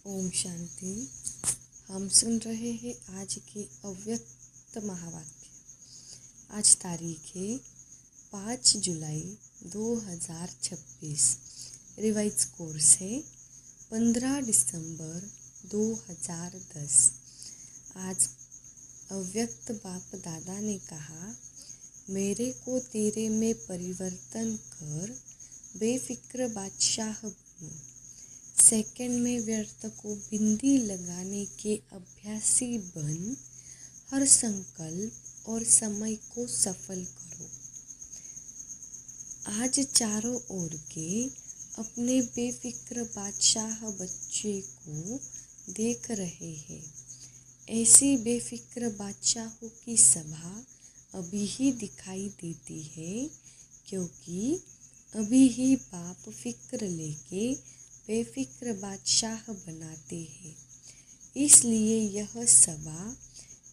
ओम शांति। हम सुन रहे हैं आज के अव्यक्त महावाक्य। आज तारीख है 5 जुलाई 2026। रिवाइज कोर्स है 15 दिसंबर 2010। आज अव्यक्त बाप दादा ने कहा, मेरे को तेरे में परिवर्तन कर बेफिक्र बादशाह बनो। सेकंड में व्यर्थ को बिंदी लगाने के अभ्यासी बन हर संकल्प और समय को सफल करो। आज चारों ओर के अपने बेफिक्र बादशाह बच्चे को देख रहे हैं। ऐसी बेफिक्र बादशाहों की सभा अभी ही दिखाई देती है, क्योंकि अभी ही बाप फिक्र लेके बेफिक्र बादशाह बनाते हैं। इसलिए यह सभा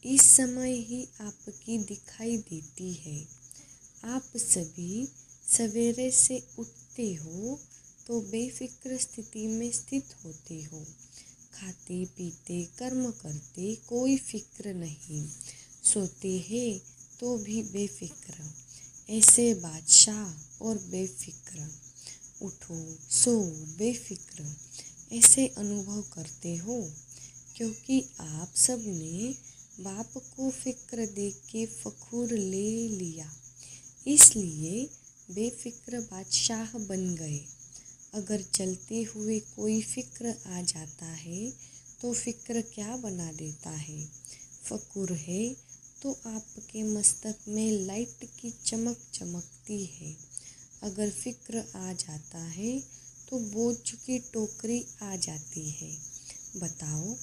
इस समय ही आपकी दिखाई देती है। आप सभी सवेरे से उठते हो तो बेफिक्र स्थिति में स्थित होते हो। खाते पीते कर्म करते कोई फिक्र नहीं, सोते हैं तो भी बेफिक्र। ऐसे बादशाह और बेफिक्र, उठो सो बेफिक्र, ऐसे अनुभव करते हो, क्योंकि आप सब ने बाप को फिक्र देख के फखूर ले लिया, इसलिए बेफिक्र बादशाह बन गए। अगर चलते हुए कोई फिक्र आ जाता है तो फिक्र क्या बना देता है। फखूर है तो आपके मस्तक में लाइट की चमक चमकती है। अगर फिक्र आ जाता है तो बोझ की टोकरी आ जाती है। बताओ,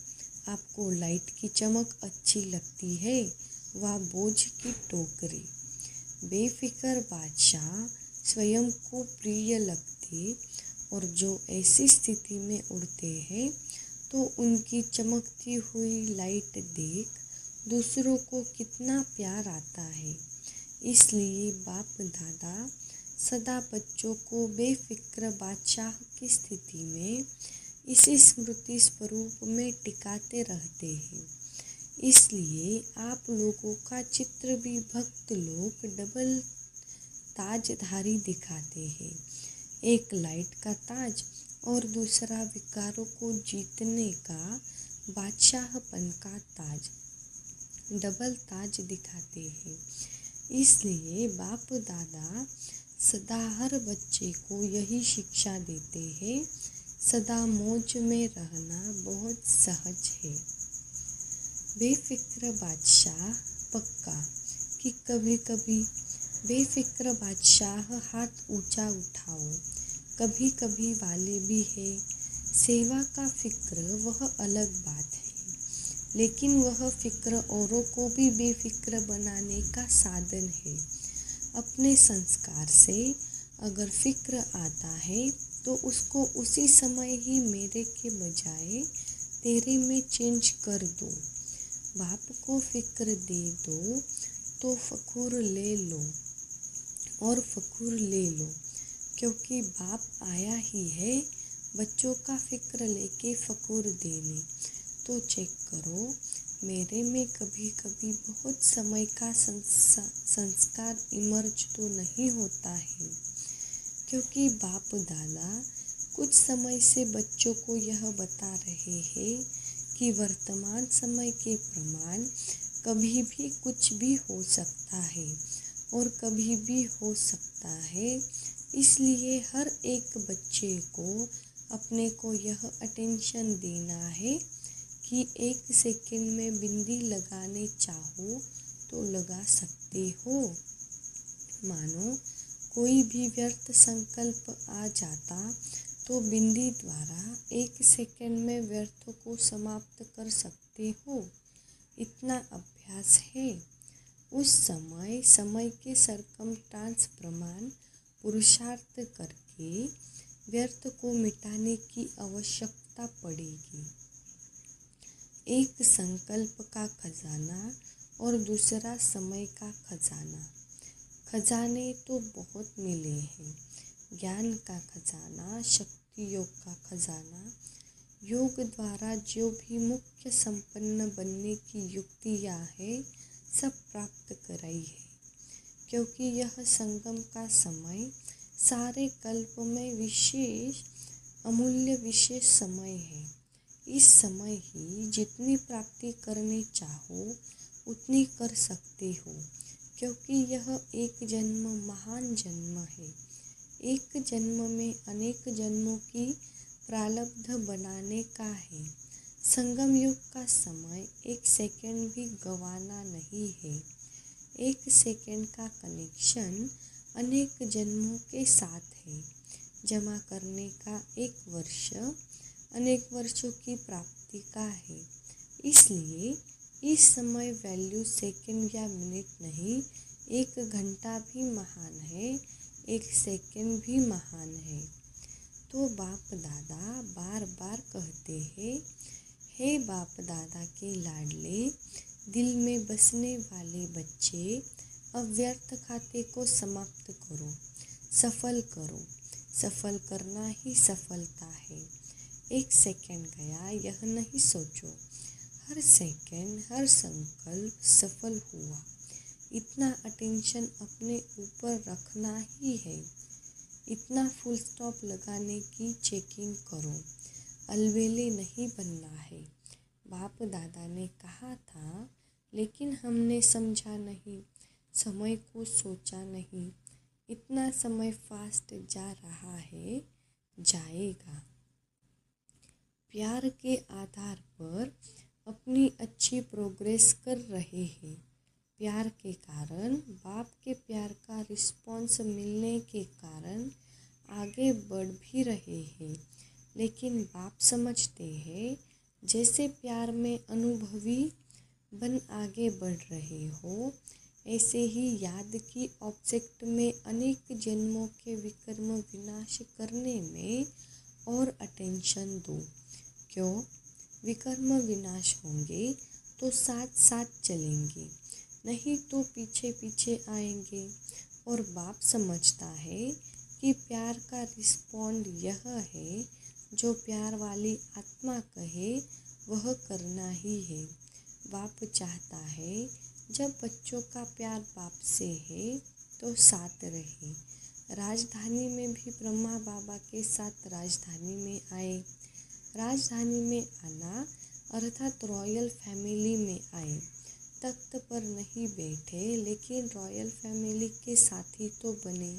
आपको लाइट की चमक अच्छी लगती है व बोझ की टोकरी। बेफिक्र बादशाह स्वयं को प्रिय लगते और जो ऐसी स्थिति में उड़ते हैं तो उनकी चमकती हुई लाइट देख दूसरों को कितना प्यार आता है। इसलिए बाप दादा सदा बच्चों को बेफिक्र बादशाह की स्थिति में इसी स्मृति स्वरूप में टिकाते रहते हैं। इसलिए आप लोगों का चित्र भी भक्त लोग डबल ताजधारी दिखाते हैं। एक लाइट का ताज और दूसरा विकारों को जीतने का बादशाहपन का ताज, डबल ताज दिखाते हैं। इसलिए बाप दादा सदा हर बच्चे को यही शिक्षा देते हैं, सदा मौज में रहना बहुत सहज है। बेफिक्र बादशाह पक्का कि कभी कभी बेफिक्र बादशाह हाथ ऊंचा उठाओ, कभी कभी वाले भी है। सेवा का फिक्र वह अलग बात है, लेकिन वह फिक्र औरों को भी बेफिक्र बनाने का साधन है। अपने संस्कार से अगर फिक्र आता है तो उसको उसी समय ही मेरे के बजाय तेरे में चेंज कर दो। बाप को फिक्र दे दो तो फखूर ले लो और फखूर ले लो, क्योंकि बाप आया ही है बच्चों का फिक्र लेके फखूर देने। तो चेक करो, मेरे में कभी कभी बहुत समय का संस्कार इमर्ज तो नहीं होता है, क्योंकि बाप दादा कुछ समय से बच्चों को यह बता रहे हैं कि वर्तमान समय के प्रमाण कभी भी कुछ भी हो सकता है और कभी भी हो सकता है। इसलिए हर एक बच्चे को अपने को यह अटेंशन देना है कि 1 सेकंड में बिंदी लगाने चाहो तो लगा सकते हो। मानो कोई भी व्यर्थ संकल्प आ जाता तो बिंदी द्वारा 1 सेकंड में व्यर्थ को समाप्त कर सकते हो। इतना अभ्यास है। उस समय समय के सरकमस्टांस प्रमाण पुरुषार्थ करके व्यर्थ को मिटाने की आवश्यकता पड़ेगी। एक संकल्प का खजाना और दूसरा समय का खजाना। खजाने तो बहुत मिले हैं, ज्ञान का खजाना, शक्ति योग का खजाना, योग द्वारा जो भी मुख्य संपन्न बनने की युक्तियाँ है सब प्राप्त कराई है, क्योंकि यह संगम का समय सारे कल्प में विशेष अमूल्य विशेष समय है। इस समय ही जितनी प्राप्ति करनी चाहो उतनी कर सकते हो, क्योंकि यह एक जन्म महान जन्म है। एक जन्म में अनेक जन्मों की प्रारब्ध बनाने का है। संगम युग का समय एक सेकंड भी गंवाना नहीं है। एक सेकंड का कनेक्शन अनेक जन्मों के साथ है। जमा करने का एक वर्ष अनेक वर्षों की प्राप्ति का है। इसलिए इस समय वैल्यू सेकंड या मिनट नहीं, एक घंटा भी महान है, एक सेकंड भी महान है। तो बाप दादा बार बार कहते हैं, हे बाप दादा के लाडले, दिल में बसने वाले बच्चे, अव्यर्थ खाते को समाप्त करो, सफल करो। सफल करना ही सफलता है। एक सेकंड गया यह नहीं सोचो, हर सेकंड हर संकल्प सफल हुआ, इतना अटेंशन अपने ऊपर रखना ही है। इतना फुल स्टॉप लगाने की चेकिंग करो, अलबेले नहीं बनना है। बाप दादा ने कहा था, लेकिन हमने समझा नहीं, समय को सोचा नहीं। इतना समय फास्ट जा रहा है, जाएगा। प्यार के आधार पर अपनी अच्छी प्रोग्रेस कर रहे हैं। प्यार के कारण, बाप के प्यार का रिस्पॉन्स मिलने के कारण आगे बढ़ भी रहे हैं। लेकिन बाप समझते हैं, जैसे प्यार में अनुभवी बन आगे बढ़ रहे हो, ऐसे ही याद की ऑब्जेक्ट में अनेक जन्मों के विकर्म विनाश करने में और अटेंशन दो। क्यों? विकर्म विनाश होंगे तो साथ साथ चलेंगे, नहीं तो पीछे पीछे आएंगे। और बाप समझता है कि प्यार का रिस्पॉन्ड यह है, जो प्यार वाली आत्मा कहे वह करना ही है। बाप चाहता है, जब बच्चों का प्यार बाप से है तो साथ रहे। राजधानी में भी ब्रह्मा बाबा के साथ राजधानी में आए। राजधानी में आना अर्थात रॉयल फैमिली में आए। तख्त पर नहीं बैठे, लेकिन रॉयल फैमिली के साथी तो बने।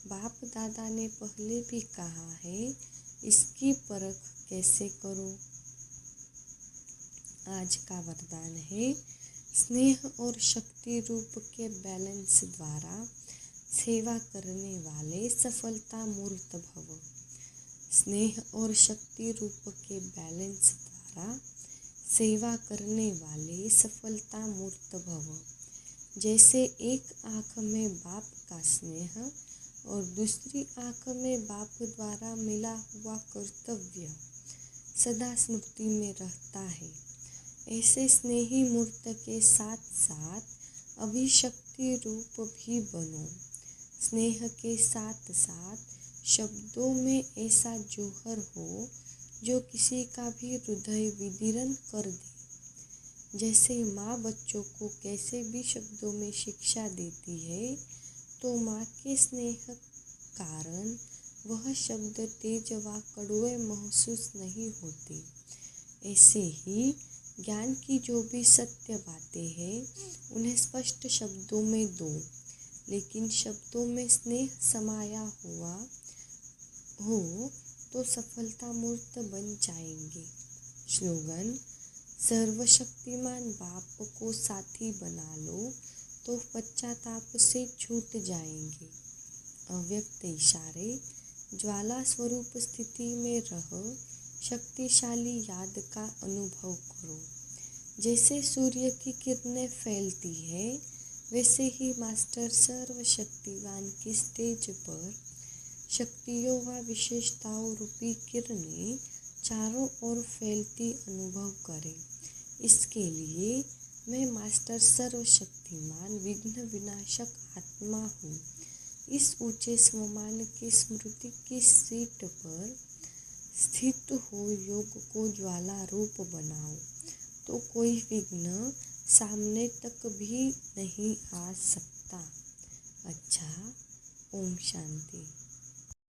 बाप दादा ने पहले भी कहा है, इसकी परख कैसे करो। आज का वरदान है, स्नेह और शक्ति रूप के बैलेंस द्वारा सेवा करने वाले सफलता मूर्त भव। स्नेह और शक्ति रूप के बैलेंस द्वारा सेवा करने वाले सफलता मूर्त भव। जैसे एक आँख में बाप का स्नेह और दूसरी आँख में बाप द्वारा मिला हुआ कर्तव्य सदा स्मृति में रहता है, ऐसे स्नेही मूर्त के साथ साथ अभिशक्ति रूप भी बनो। स्नेह के साथ साथ शब्दों में ऐसा जौहर हो जो किसी का भी हृदय विदीर्ण कर दे। जैसे माँ बच्चों को कैसे भी शब्दों में शिक्षा देती है, तो माँ के स्नेह कारण वह शब्द तेज व कड़वे महसूस नहीं होते। ऐसे ही ज्ञान की जो भी सत्य बातें हैं, उन्हें स्पष्ट शब्दों में दो, लेकिन शब्दों में स्नेह समाया हुआ हो तो सफलता मूर्त बन जाएंगे। स्लोगन, सर्वशक्तिमान बाप को साथी बना लो तो पश्चाताप से छूट जाएंगे। अव्यक्त इशारे, ज्वाला स्वरूप स्थिति में रह शक्तिशाली याद का अनुभव करो। जैसे सूर्य की किरणें फैलती है, वैसे ही मास्टर सर्वशक्तिवान की स्टेज पर शक्तियों व विशेषताओं रूपी किरणें चारों ओर फैलती अनुभव करें। इसके लिए मैं मास्टर सर्वशक्तिमान विघ्न विनाशक आत्मा हूँ। इस ऊंचे स्वमान की स्मृति की सीट पर स्थित हो योग को ज्वाला रूप बनाओ, तो कोई विघ्न सामने तक भी नहीं आ सकता। अच्छा, ओम शांति।